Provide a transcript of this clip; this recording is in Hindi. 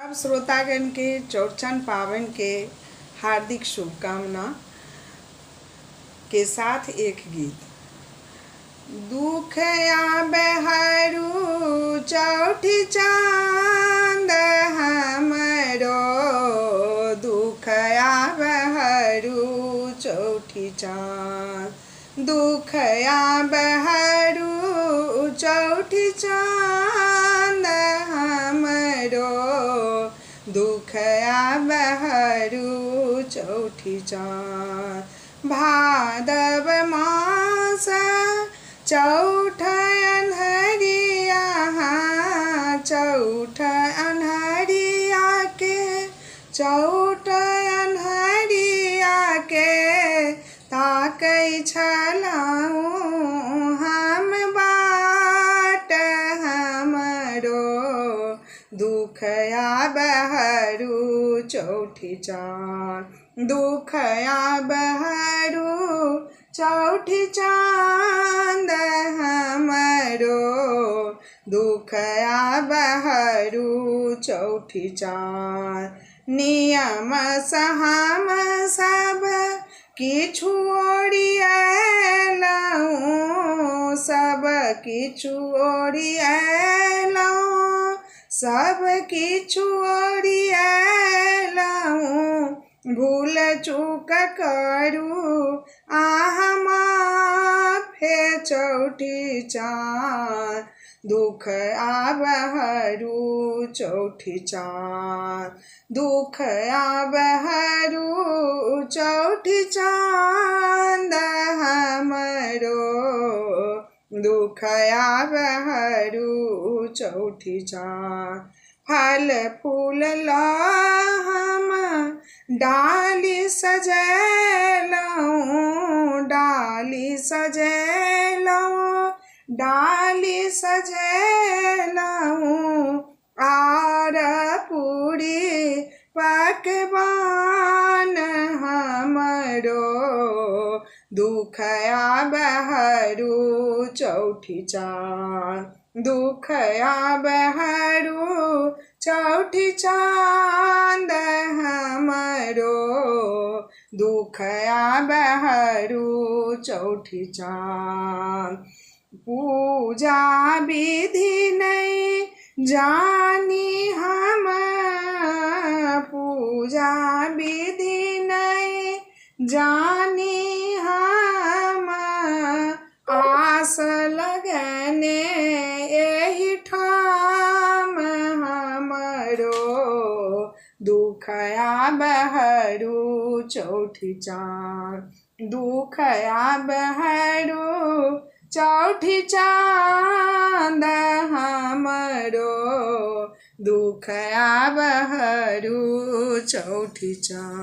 अब श्रोतागण के चौरचन पावन के हार्दिक शुभकामना के साथ एक गीत। दुख बहरू चौठी चांद हमरो, दुख बहरू चौठी चांद, दुख बहरू चौठी चांद हमरो, दुख बहरू चौठी चांद। भादव मास चौठ अन्हरिया, चौठ अन्हरिया के, चौठ अन्हरिया के ताकै छलहुँ हम बाट हमरो, दुख बहरू चौठी चांद, दुख बहरू चौठी चांद हमरो, दुख बहरू चौठी चांद। नियम सहम सब किछु ओरिएलहुँ, सब किछु ओरिएलहुँ, सब किछु ओरिएलहुँ, भूल चूक करू आहाँ माफे चौठी चांद, दुख बहरू चौठी चांद, दुख बहरू चौठी चांद हमरो, दुख बहरू चौठी चांद। फल फूल हम डाली सजेलहुँ, डाली सजेलहुँ, डाली सजेलहुँ, आर पूरी पकवान हमरो, दुख बहरू चौठी चांद, दुख बहरू चौठी चांद हमरो, दुख बहरू चौठी चांद। पूजा विधि नहीं जानी हम, पूजा विधि नहीं जानी हम, आस लगने एही ठाम हमरो, दुख बहरू चौठी चांद, दुख बहरू चौठी चांद हमरो, दुख बहरू चौठी चांद।